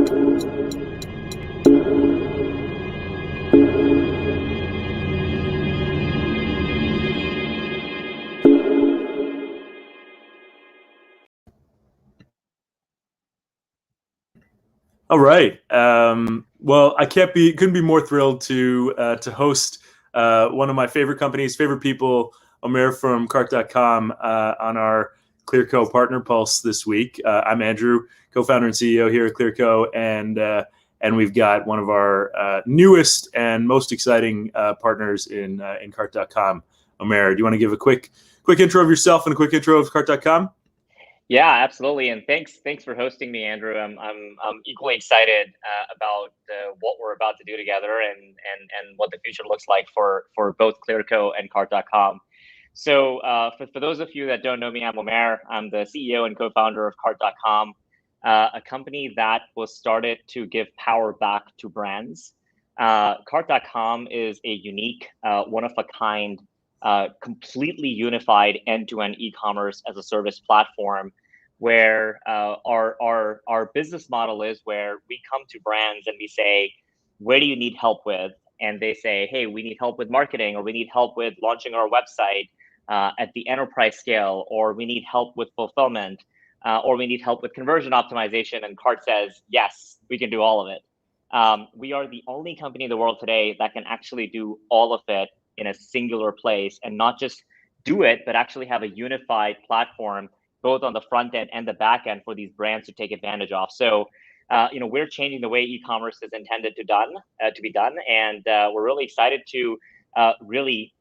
All right. Well, I couldn't be more thrilled to host one of my favorite companies, favorite people, Omair from Cart.com, on our Clearco Partner Pulse this week. I'm Andrew, co-founder and CEO here at Clearco, and we've got one of our newest and most exciting partners in Cart.com. Omair, do you want to give a quick intro of yourself and a quick intro of Cart.com? Yeah, absolutely, and thanks for hosting me, Andrew. I'm equally excited about what we're about to do together and what the future looks like for both Clearco and Cart.com. So for those of you that don't know me, I'm Omair. I'm the CEO and co-founder of Cart.com, a company that was started to give power back to brands. Cart.com is a unique, one-of-a-kind, completely unified end-to-end e-commerce as a service platform where our business model is where we come to brands and we say, where do you need help with? And they say, hey, we need help with marketing, or we need help with launching our website at the enterprise scale, or we need help with fulfillment, or we need help with conversion optimization. And Cart says, yes, we can do all of it. We are the only company in the world today that can actually do all of it in a singular place, and not just do it, but actually have a unified platform, both on the front end and the back end, for these brands to take advantage of. So, we're changing the way e-commerce is intended to be done, and we're really excited to really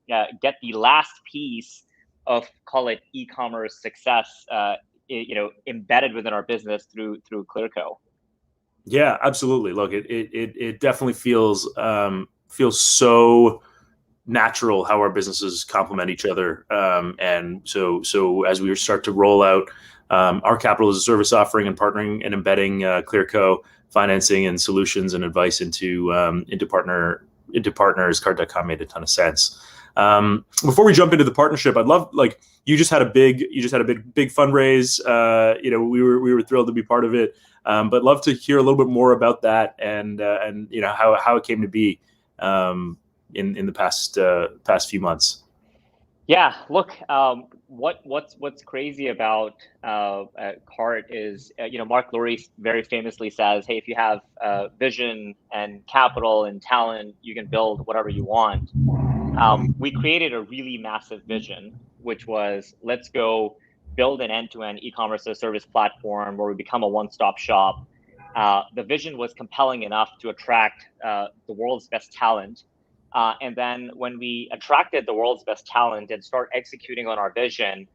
get the last piece of, call it, e-commerce success, embedded within our business through Clearco. Yeah, absolutely. Look, it definitely feels so natural how our businesses complement each other, and so as we start to roll out our capital as a service offering and partnering and embedding Clearco financing and solutions and advice into partners, Cart.com made a ton of sense. Before we jump into the partnership, I'd love, you just had a big fundraise. We were thrilled to be part of it, but love to hear a little bit more about that and how it came to be in the past few months. Yeah, look, what's crazy about Cart is, Mark Lurie very famously says, hey, if you have vision and capital and talent, you can build whatever you want. We created a really massive vision, which was, let's go build an end-to-end e-commerce as a service platform where we become a one-stop shop. The vision was compelling enough to attract the world's best talent. And then when we attracted the world's best talent and start executing on our vision,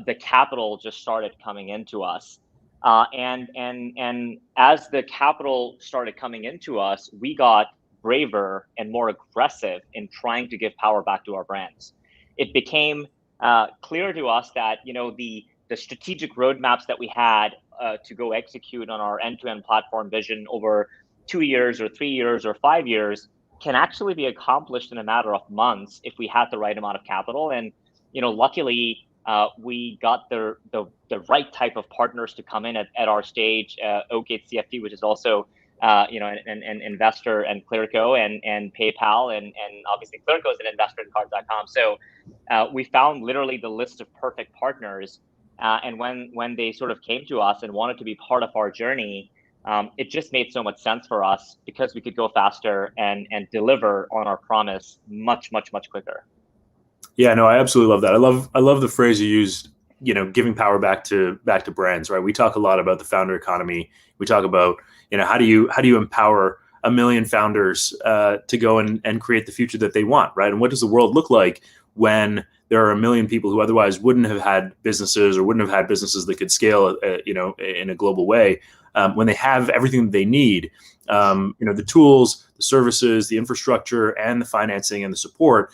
the capital just started coming into us. And as the capital started coming into us, we got braver and more aggressive in trying to give power back to our brands. It became clear to us that the strategic roadmaps that we had to go execute on our end-to-end platform vision over 2 years or 3 years or 5 years can actually be accomplished in a matter of months if we had the right amount of capital. And luckily, we got the right type of partners to come in at our stage. Oak-Gate CFT, which is also an investor, and Clearco and PayPal, and obviously Clearco is an investor in Cart.com. So we found literally the list of perfect partners. And when they sort of came to us and wanted to be part of our journey, it just made so much sense for us because we could go faster and deliver on our promise much quicker. Yeah, no, I absolutely love that. I love the phrase you used, giving power back to brands, right? We talk a lot about the founder economy. We talk about, how do you empower 1 million founders to go and create the future that they want, right? And what does the world look like when there are 1 million people who otherwise wouldn't have had businesses or wouldn't have had businesses that could scale, in a global way, when they have everything that they need, the tools, the services, the infrastructure, and the financing and the support,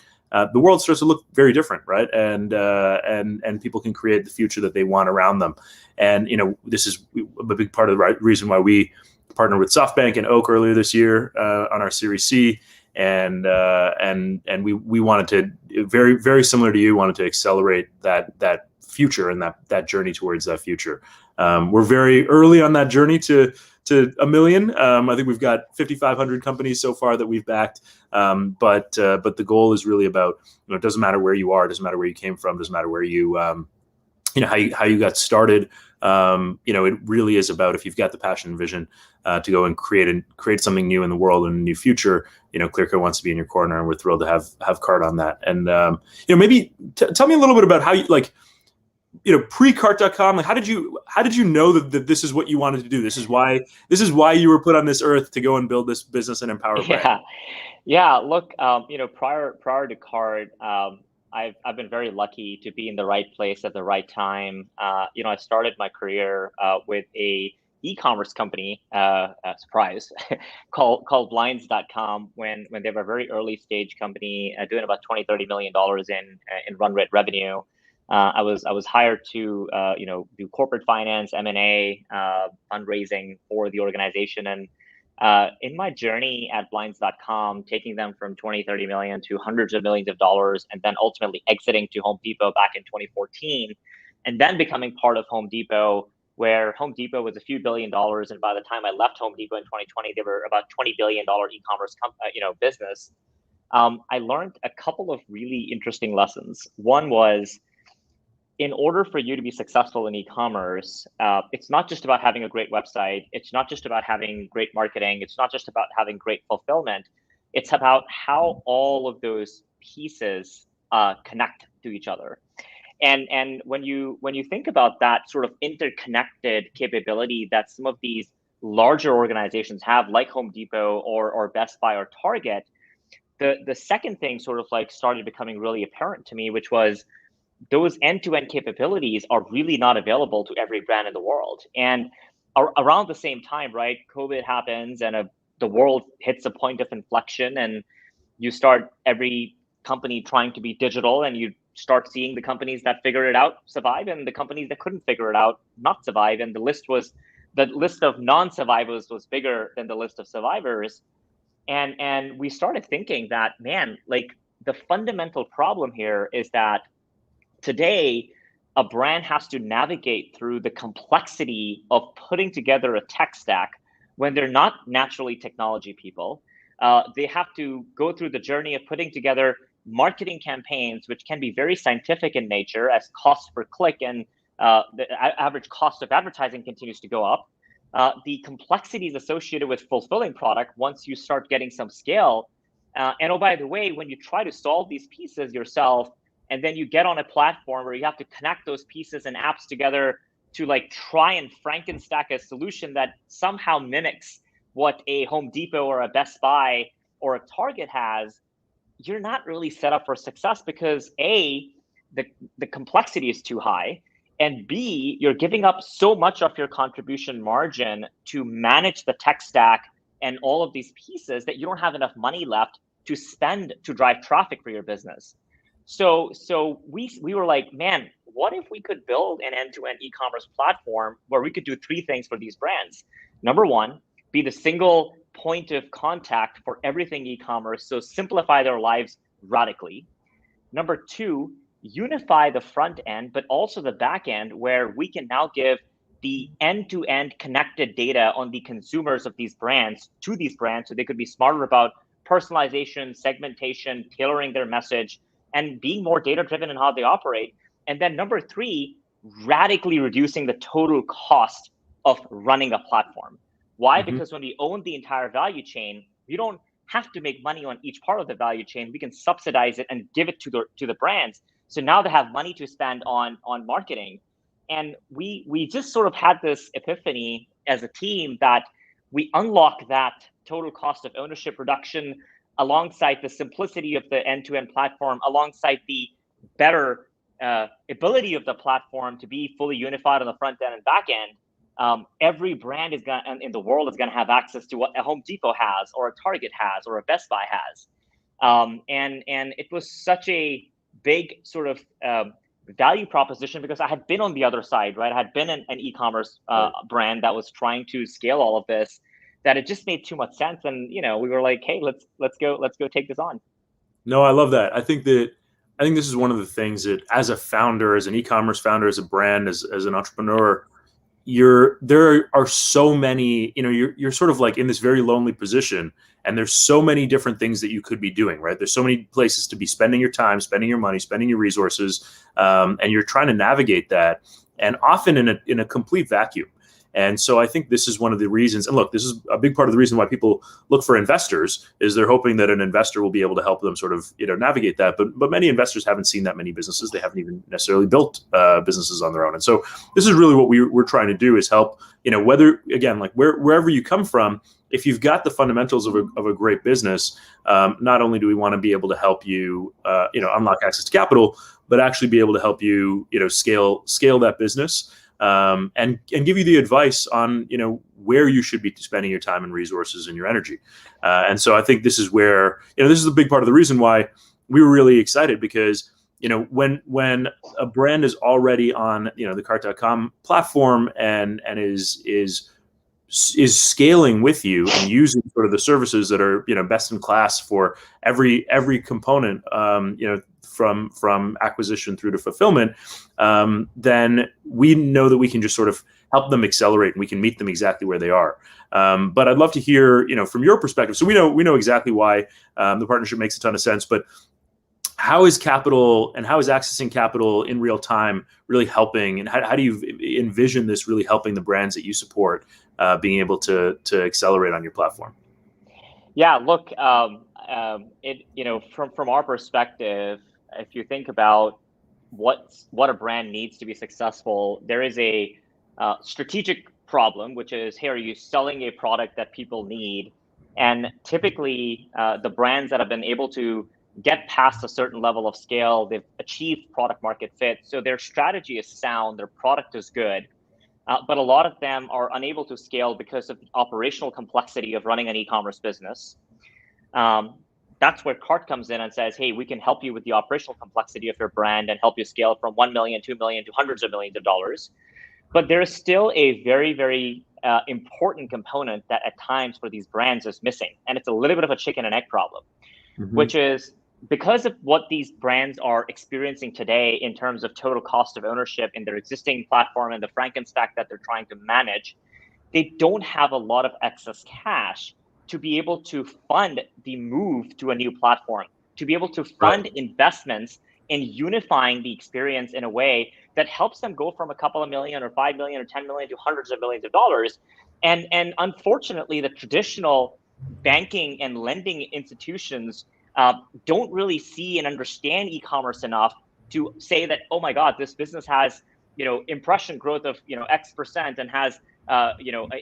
the world starts to look very different, right? And people can create the future that they want around them. And this is a big part of the reason why we partnered with SoftBank and Oak earlier this year on our Series C. And we wanted to, very, very similar to you, wanted to accelerate that future and that journey towards that future. We're very early on that journey to to a million. I think we've got 5,500 companies so far that we've backed. But the goal is really about, it doesn't matter where you are, it doesn't matter where you came from, it doesn't matter where you, how you got started. It really is about, if you've got the passion and vision to go and create something new in the world and a new future, Clearco wants to be in your corner, and we're thrilled to have Cart on that. And maybe tell me a little bit about how you, pre-Cart.com, how did you know that this is what you wanted to do? This is why you were put on this earth, to go and build this business and empower brands. Yeah. Look, prior to Cart, I've been very lucky to be in the right place at the right time. I started my career with a e-commerce company, surprise, called Blinds.com when they were a very early stage company, doing about $20-30 million in run rate revenue. I was hired to do corporate finance, M&A, fundraising for the organization. And in my journey at Blinds.com, taking them from 20-30 million to hundreds of millions of dollars, and then ultimately exiting to Home Depot back in 2014, and then becoming part of Home Depot, where Home Depot was a few $1 billion, and by the time I left Home Depot in 2020, they were about $20 billion e-commerce business. I learned a couple of really interesting lessons. One was, in order for you to be successful in e-commerce, it's not just about having a great website. It's not just about having great marketing. It's not just about having great fulfillment. It's about how all of those pieces connect to each other. And when you think about that sort of interconnected capability that some of these larger organizations have, like Home Depot or Best Buy or Target, the second thing sort of started becoming really apparent to me, which was, those end-to-end capabilities are really not available to every brand in the world. And around the same time, right, COVID happens, and the world hits a point of inflection, and you start every company trying to be digital, and you start seeing the companies that figure it out survive, and the companies that couldn't figure it out not survive. And the list of non-survivors was bigger than the list of survivors. And we started thinking that, man, the fundamental problem here is that today, a brand has to navigate through the complexity of putting together a tech stack when they're not naturally technology people. They have to go through the journey of putting together marketing campaigns, which can be very scientific in nature, as cost per click and the average cost of advertising continues to go up. The complexities associated with fulfilling product once you start getting some scale. And oh, by the way, when you try to solve these pieces yourself, and then you get on a platform where you have to connect those pieces and apps together to try and Frankenstack a solution that somehow mimics what a Home Depot or a Best Buy or a Target has, you're not really set up for success, because A, the complexity is too high, and B, you're giving up so much of your contribution margin to manage the tech stack and all of these pieces that you don't have enough money left to spend to drive traffic for your business. So we were like, man, what if we could build an end-to-end e-commerce platform where we could do three things for these brands? Number one, be the single point of contact for everything e-commerce, so simplify their lives radically. Number two, unify the front end, but also the back end, where we can now give the end-to-end connected data on the consumers of these brands to these brands, so they could be smarter about personalization, segmentation, tailoring their message, and being more data-driven in how they operate. And then number three, radically reducing the total cost of running a platform. Why? Mm-hmm. Because when we own the entire value chain, we don't have to make money on each part of the value chain. We can subsidize it and give it to the brands. So now they have money to spend on marketing. And we just sort of had this epiphany as a team that we unlock that total cost of ownership reduction alongside the simplicity of the end-to-end platform, alongside the better ability of the platform to be fully unified on the front end and back end. Every brand in the world is going to have access to what a Home Depot has, or a Target has, or a Best Buy has. And it was such a big sort of value proposition, because I had been on the other side, right? I had been an e-commerce brand that was trying to scale all of this, that it just made too much sense. And, we were like, hey, let's go take this on. No, I love that. I think this is one of the things that, as a founder, as an e-commerce founder, as a brand, as an entrepreneur, there are so many, you're sort of like in this very lonely position, and there's so many different things that you could be doing, right? There's so many places to be spending your time, spending your money, spending your resources, and you're trying to navigate that, and often in a complete vacuum. And so I think this is one of the reasons, and look, this is a big part of the reason why people look for investors, is they're hoping that an investor will be able to help them sort of, navigate that. But many investors haven't seen that many businesses. They haven't even necessarily built businesses on their own. And so this is really what we're trying to do, is help, whether, again, like wherever you come from, if you've got the fundamentals of a great business, not only do we want to be able to help you, unlock access to capital, but actually be able to help you, scale that business. And give you the advice on, where you should be spending your time and resources and your energy. And so I think this is where, this is a big part of the reason why we were really excited, because, when a brand is already on, the cart.com platform and is scaling with you and using sort of the services that are, best in class for every component, from acquisition through to fulfillment, then we know that we can just sort of help them accelerate, and we can meet them exactly where they are. But I'd love to hear, from your perspective. So we know exactly why the partnership makes a ton of sense. But how is capital, and how is accessing capital in real time really helping? And how do you envision this really helping the brands that you support being able to accelerate on your platform? Yeah, look, from our perspective, if you think about what a brand needs to be successful, there is a strategic problem, which is, hey, are you selling a product that people need? And typically, the brands that have been able to get past a certain level of scale, they've achieved product market fit. So their strategy is sound, their product is good. But a lot of them are unable to scale because of the operational complexity of running an e-commerce business. That's where Cart comes in and says, hey, we can help you with the operational complexity of your brand and help you scale from 1 million, 2 million to hundreds of millions of dollars. But there is still a very, very important component that at times for these brands is missing. And it's a little bit of a chicken and egg problem, which is, because of what these brands are experiencing today in terms of total cost of ownership in their existing platform and the Frankenstack that they're trying to manage, they don't have a lot of excess cash to be able to fund the move to a new platform, to be able to fund investments in unifying the experience in a way that helps them go from a couple of million or 5 million or 10 million to hundreds of millions of dollars. And unfortunately, the traditional banking and lending institutions don't really see and understand e-commerce enough to say that, oh my God, this business has, impression growth of, X% and has,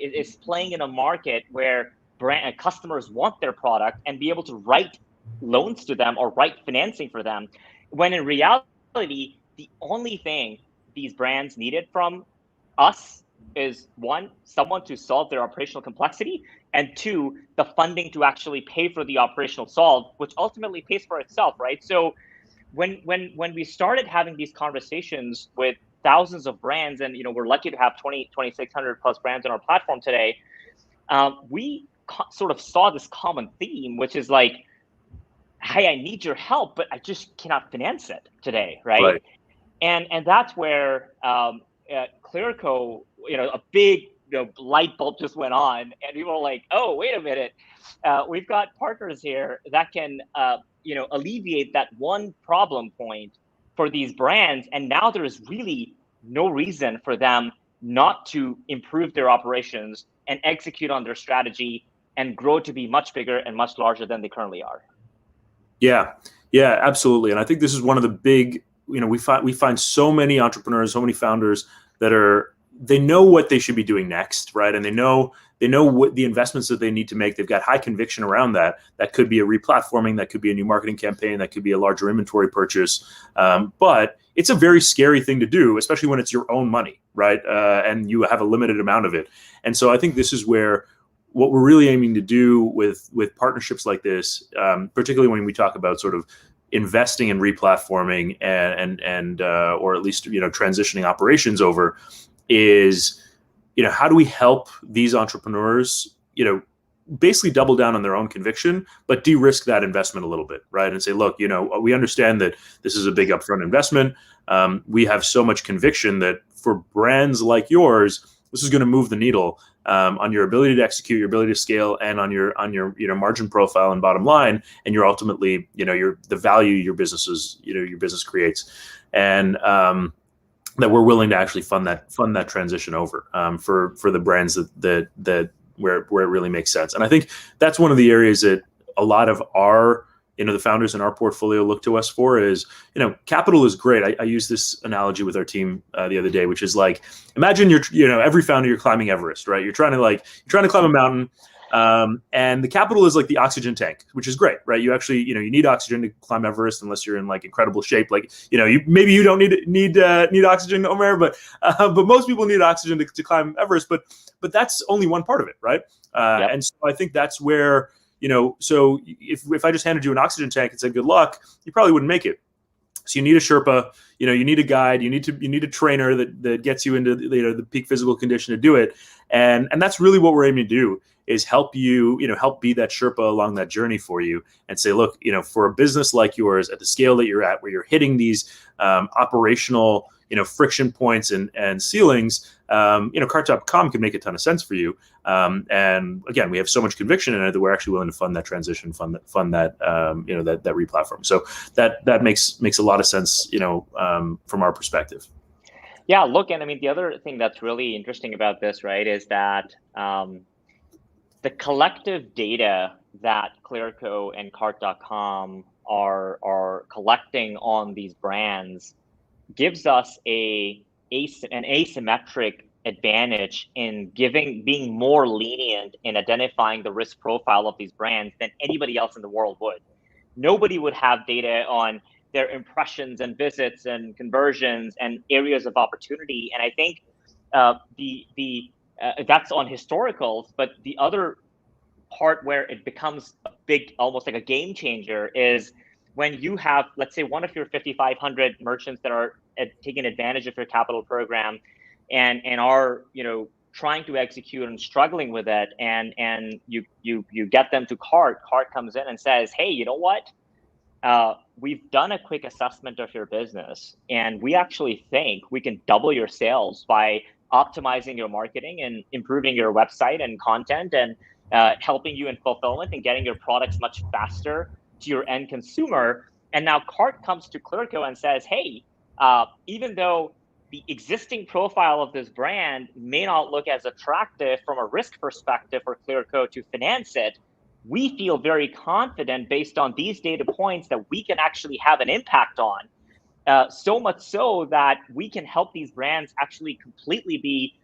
is playing in a market where customers want their product and be able to write loans to them or write financing for them. When in reality, the only thing these brands needed from us is, one, someone to solve their operational complexity, and two, the funding to actually pay for the operational solve, which ultimately pays for itself, right? So when we started having these conversations with thousands of brands, and we're lucky to have 2,600 plus brands on our platform today, we sort of saw this common theme, which is like, hey, I need your help, but I just cannot finance it today, right? And that's where Clearco, a big light bulb just went on, and people were like, oh, wait a minute, we've got partners here that can alleviate that one problem point for these brands, and now there's really no reason for them not to improve their operations and execute on their strategy and grow to be much bigger and much larger than they currently are. Yeah, absolutely. And I think this is one of the big, we find so many entrepreneurs, so many founders that they know what they should be doing next, right? And they know what the investments that they need to make. They've got high conviction around that. That could be a replatforming, that could be a new marketing campaign, that could be a larger inventory purchase. But it's a very scary thing to do, especially when it's your own money, right? And you have a limited amount of it. And so I think this is where what we're really aiming to do with partnerships like this, particularly when we talk about sort of investing in replatforming and or at least transitioning operations over, is how do we help these entrepreneurs basically double down on their own conviction, but de-risk that investment a little bit, right? And say, look, we understand that this is a big upfront investment. We have so much conviction that for brands like yours, this is going to move the needle on your ability to execute, your ability to scale, and on your margin profile and bottom line, and you're ultimately the value your business creates, and that we're willing to actually fund that transition over for the brands that where it really makes sense. And I think that's one of the areas that a lot of our the founders in our portfolio look to us for is, capital is great. I use this analogy with our team the other day, which is like, imagine every founder, you're climbing Everest, right? You're trying to climb a mountain, and the capital is like the oxygen tank, which is great, right? You actually, you need oxygen to climb Everest unless you're in like incredible shape. Like, maybe you don't need oxygen, Omair, but most people need oxygen to climb Everest, but that's only one part of it, right? Yep. And so I think that's where, so if I just handed you an oxygen tank and said good luck, you probably wouldn't make it. So you need a Sherpa, you need a guide, you need a trainer that gets you into the peak physical condition to do it, and that's really what we're aiming to do, is help you, help be that Sherpa along that journey for you, and say, look, for a business like yours at the scale that you're at, where you're hitting these operational friction points and ceilings, Cart.com can make a ton of sense for you. And again, we have so much conviction in it that we're actually willing to fund that transition, fund that that replatform. So that makes a lot of sense, from our perspective. Yeah, look, and I mean, the other thing that's really interesting about this, right, is that the collective data that Clearco and Cart.com are collecting on these brands gives us an asymmetric advantage in being more lenient in identifying the risk profile of these brands than anybody else in the world would. Nobody would have data on their impressions and visits and conversions and areas of opportunity. And I think that's on historicals, but the other part where it becomes a big, almost like a game changer, is when you have, let's say, one of your 5,500 merchants that are taking advantage of your capital program and are trying to execute and struggling with it, and you get them to Cart comes in and says, hey, you know what, we've done a quick assessment of your business, and we actually think we can double your sales by optimizing your marketing and improving your website and content, and helping you in fulfillment and getting your products much faster to your end consumer. And now Cart comes to Clearco and says, hey, even though the existing profile of this brand may not look as attractive from a risk perspective for Clearco to finance it, we feel very confident based on these data points that we can actually have an impact on. So much so that we can help these brands actually completely be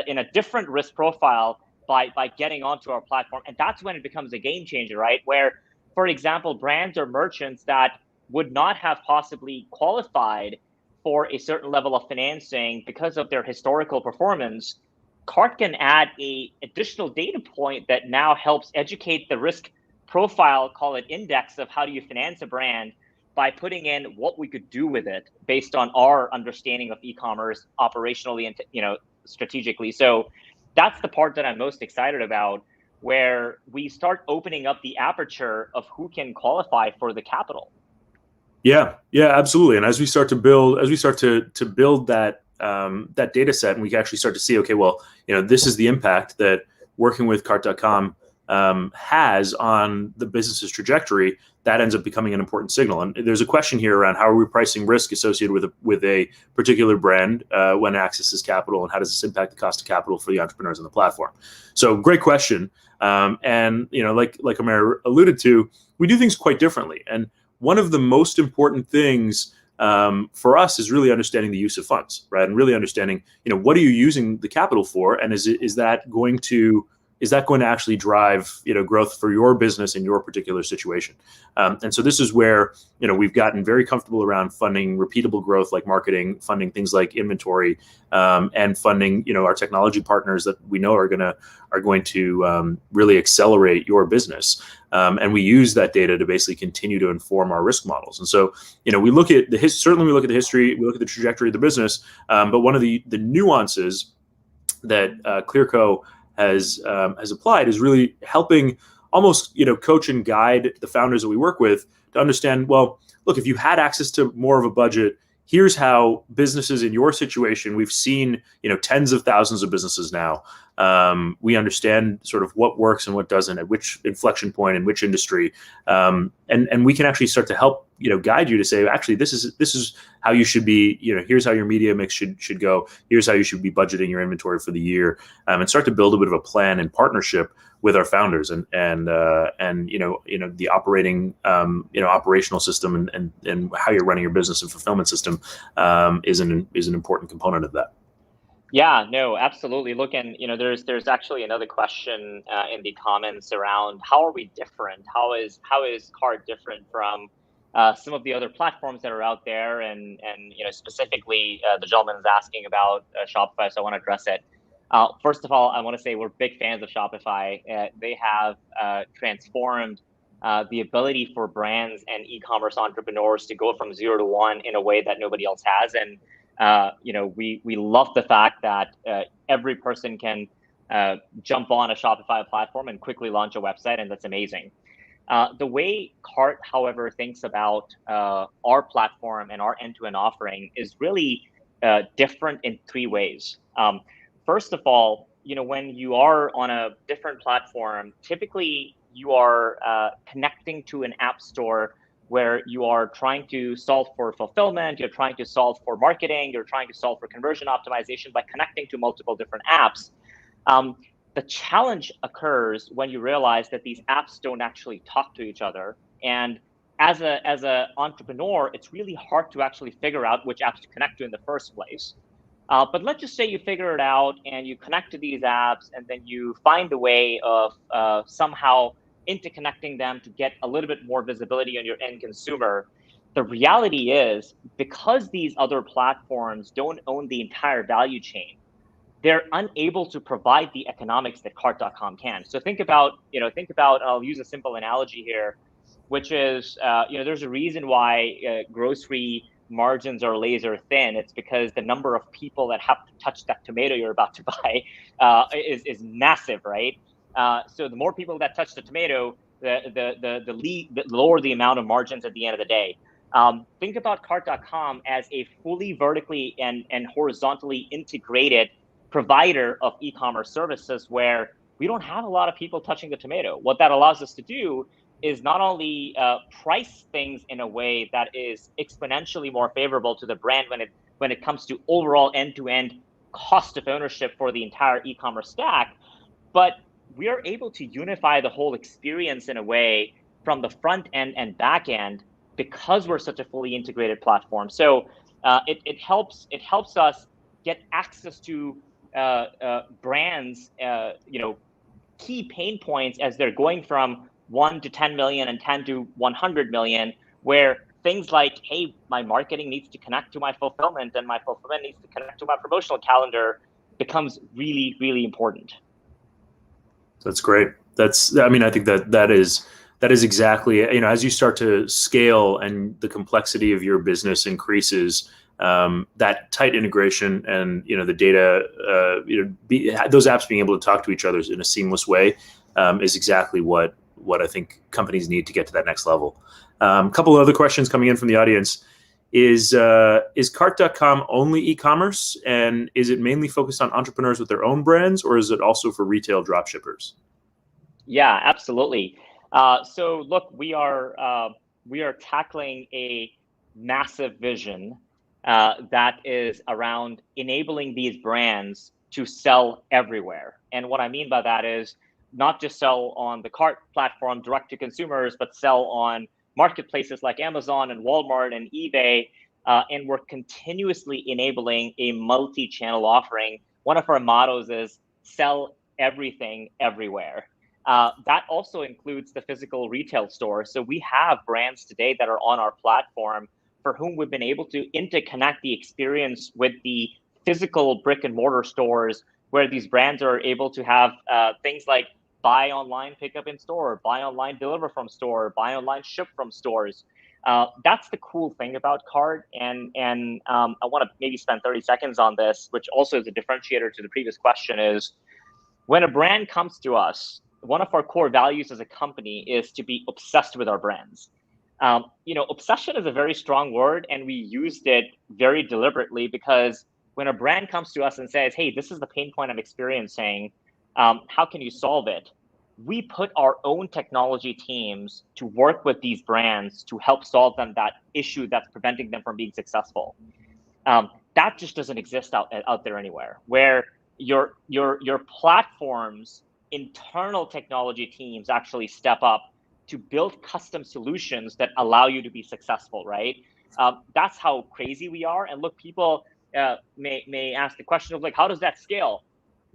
in a different risk profile by getting onto our platform. And that's when it becomes a game changer, right? Where, for example, brands or merchants that would not have possibly qualified for a certain level of financing because of their historical performance, Cart can add a additional data point that now helps educate the risk profile, call it index, of how do you finance a brand, by putting in what we could do with it based on our understanding of e-commerce operationally and strategically. So that's the part that I'm most excited about, where we start opening up the aperture of who can qualify for the capital. Yeah, absolutely. And as we start to build that that data set, and we can actually start to see, okay, well, this is the impact that working with Cart.com has on the business's trajectory, that ends up becoming an important signal. And there's a question here around how are we pricing risk associated with a particular brand when it accesses capital, and how does this impact the cost of capital for the entrepreneurs on the platform? So great question. And like Omair alluded to, we do things quite differently. And one of the most important things for us is really understanding the use of funds, right? And really understanding, what are you using the capital for, and is that going to actually drive growth for your business in your particular situation? And so this is where we've gotten very comfortable around funding repeatable growth like marketing, funding things like inventory, and funding our technology partners that we know are going to really accelerate your business. And we use that data to basically continue to inform our risk models. And so we look at the certainly we look at the history, we look at the trajectory of the business, but one of the nuances that Clearco has applied is really helping almost coach and guide the founders that we work with to understand, well, look, if you had access to more of a budget here's how businesses in your situation, we've seen, tens of thousands of businesses now. We understand sort of what works and what doesn't at which inflection point in which industry, and we can actually start to help guide you to say, actually, this is how you should be. Here's how your media mix should go. Here's how you should be budgeting your inventory for the year, and start to build a bit of a plan in partnership with our founders and the operating operational system and how you're running your business and fulfillment system is an important component of that. Yeah, no, absolutely. Look, and there's actually another question in the comments around how are we different? How is Cart different from some of the other platforms that are out there? And specifically, the gentleman is asking about Shopify, so I want to address it. First of all, I want to say we're big fans of Shopify. They have transformed the ability for brands and e-commerce entrepreneurs to go from 0 to 1 in a way that nobody else has. And we love the fact that every person can jump on a Shopify platform and quickly launch a website, and that's amazing. The way Cart, however, thinks about our platform and our end-to-end offering is really different in 3 ways. First of all, when you are on a different platform, typically you are connecting to an app store where you are trying to solve for fulfillment, you're trying to solve for marketing, you're trying to solve for conversion optimization by connecting to multiple different apps. The challenge occurs when you realize that these apps don't actually talk to each other. And as a entrepreneur, it's really hard to actually figure out which apps to connect to in the first place. But let's just say you figure it out and you connect to these apps, and then you find a way of somehow interconnecting them to get a little bit more visibility on your end consumer. The reality is, because these other platforms don't own the entire value chain, they're unable to provide the economics that Cart.com can. So think about, I'll use a simple analogy here, which is, there's a reason why grocery margins are laser thin. It's because the number of people that have to touch that tomato you're about to buy is massive, right? So the more people that touch the tomato, the lower the amount of margins at the end of the day. Think about Cart.com as a fully vertically and horizontally integrated provider of e-commerce services where we don't have a lot of people touching the tomato. What that allows us to do is not only price things in a way that is exponentially more favorable to the brand when it comes to overall end-to-end cost of ownership for the entire e-commerce stack, but we are able to unify the whole experience in a way from the front end and back end because we're such a fully integrated platform. So it helps us get access to brands, key pain points as they're going from 1 to 10 million and 10 to 100 million, where things like, hey, my marketing needs to connect to my fulfillment and my fulfillment needs to connect to my promotional calendar becomes really, really important. That's great. I think that is exactly, as you start to scale and the complexity of your business increases, that tight integration and the data, those apps being able to talk to each other in a seamless way is exactly what I think companies need to get to that next level. A couple of other questions coming in from the audience. Is Cart.com only e-commerce, and is it mainly focused on entrepreneurs with their own brands, or is it also for retail dropshippers? Yeah, absolutely. So look, we are tackling a massive vision that is around enabling these brands to sell everywhere. And what I mean by that is not just sell on the Cart platform direct to consumers, but sell on marketplaces like Amazon and Walmart and eBay. And we're continuously enabling a multi-channel offering. One of our mottos is sell everything everywhere. That also includes the physical retail store. So we have brands today that are on our platform for whom we've been able to interconnect the experience with the physical brick and mortar stores, where these brands are able to have things like buy online, pick up in store, buy online, deliver from store, buy online, ship from stores. That's the cool thing about Cart. And I want to maybe spend 30 seconds on this, which also is a differentiator to the previous question, is when a brand comes to us, one of our core values as a company is to be obsessed with our brands. Obsession is a very strong word, and we used it very deliberately because when a brand comes to us and says, hey, this is the pain point I'm experiencing, how can you solve it? We put our own technology teams to work with these brands to help solve them that issue that's preventing them from being successful. That just doesn't exist out there anywhere, where your platform's internal technology teams actually step up to build custom solutions that allow you to be successful, right? That's how crazy we are. And look, people may ask the question of like, how does that scale?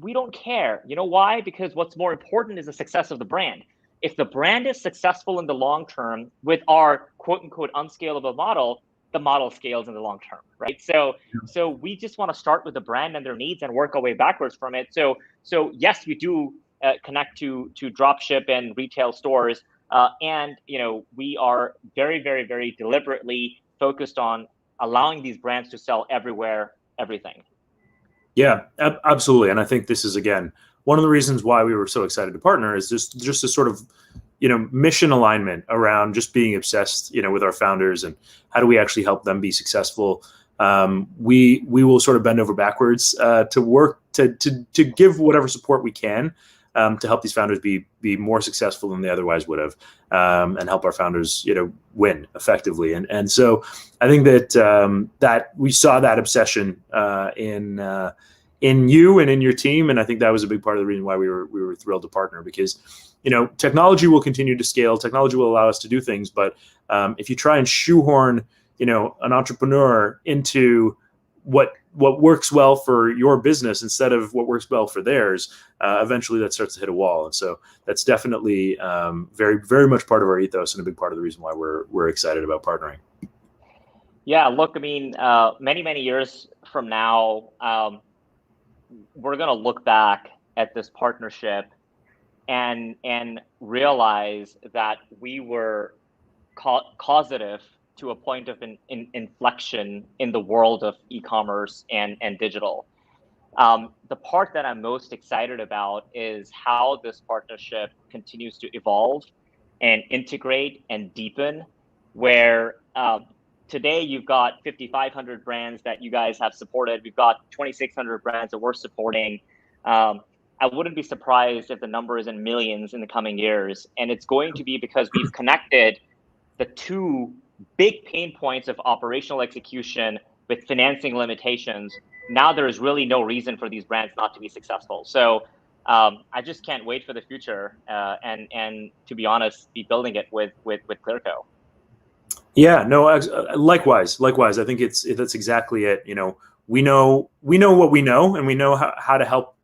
We don't care. You know why? Because what's more important is the success of the brand. If the brand is successful in the long term with our quote unquote unscalable model, the model scales in the long term, right? So we just want to start with the brand and their needs and work our way backwards from it. So yes, we do connect to dropship and retail stores, and we are very, very, very deliberately focused on allowing these brands to sell everywhere, everything. Yeah, absolutely. And I think this is, again, one of the reasons why we were so excited to partner is just a sort of, mission alignment around just being obsessed, with our founders and how do we actually help them be successful. We will sort of bend over backwards to work to give whatever support we can to help these founders be more successful than they otherwise would have, and help our founders, win effectively. And so I think that that we saw that obsession in you and in your team, and I think that was a big part of the reason why we were thrilled to partner, because technology will continue to scale. Technology will allow us to do things, but if you try and shoehorn an entrepreneur into what works well for your business instead of what works well for theirs, eventually that starts to hit a wall. And so that's definitely very, very much part of our ethos and a big part of the reason why we're excited about partnering. Yeah, look, I mean, many years from now, we're going to look back at this partnership and realize that we were causative to a point of an inflection in the world of e-commerce and digital. The part that I'm most excited about is how this partnership continues to evolve and integrate and deepen, where today you've got 5,500 brands that you guys have supported. We've got 2,600 brands that we're supporting. I wouldn't be surprised if the number is in millions in the coming years. And it's going to be because we've connected the two big pain points of operational execution with financing limitations. Now there is really no reason for these brands not to be successful. So I just can't wait for the future, and to be honest, be building it with Clearco. Yeah, no, likewise. I think that's exactly it. We know what we know, and we know how to help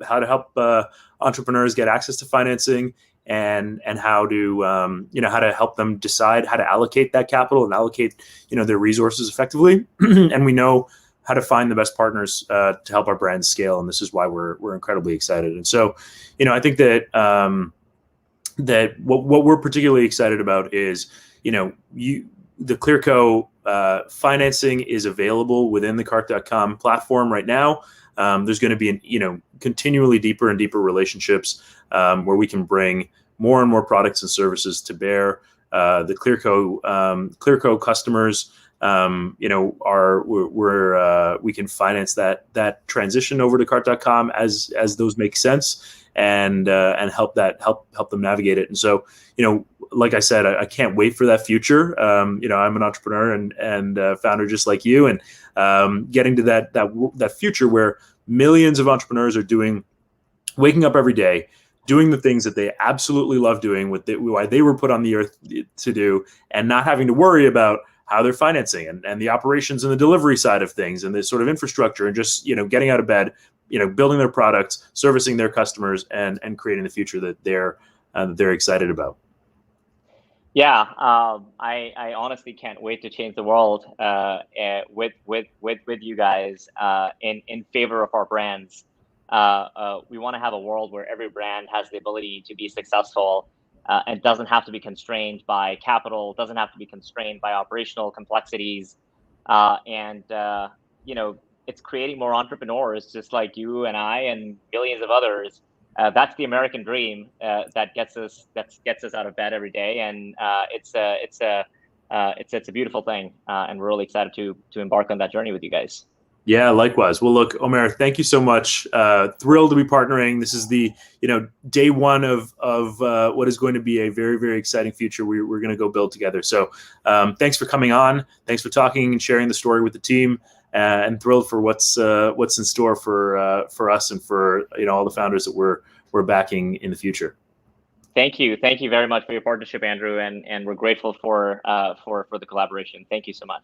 entrepreneurs get access to financing, and how to how to help them decide how to allocate that capital and allocate their resources effectively. And we know how to find the best partners to help our brands scale, and this is why we're incredibly excited. And so I think that that what we're particularly excited about is the Clearco financing is available within the cart.com platform right now. There's going to be continually deeper and deeper relationships where we can bring more and more products and services to bear. The Clearco customers, we can finance that transition over to cart.com as those make sense, and help them navigate it. And so like I said, I can't wait for that future. I'm an entrepreneur and founder just like you, and getting to that future where millions of entrepreneurs are waking up every day, doing the things that they absolutely love doing, why they were put on the earth to do, and not having to worry about how they're financing and the operations and the delivery side of things and the sort of infrastructure, and just getting out of bed, building their products, servicing their customers, and creating the future that they're excited about. Yeah, I honestly can't wait to change the world with you guys in favor of our brands. We want to have a world where every brand has the ability to be successful and doesn't have to be constrained by capital, doesn't have to be constrained by operational complexities, and it's creating more entrepreneurs just like you and I and millions of others. That's the American dream that gets us out of bed every day, and it's a it's a beautiful thing, and we're really excited to embark on that journey with you guys. Yeah, likewise. Well, look, Omair, thank you so much. Thrilled to be partnering. This is the day one of what is going to be a very, very exciting future we're going to go build together. So thanks for coming on. Thanks for talking and sharing the story with the team. And thrilled for what's in store for us and for all the founders that we're backing in the future. Thank you very much for your partnership, Andrew, and we're grateful for the collaboration. Thank you so much.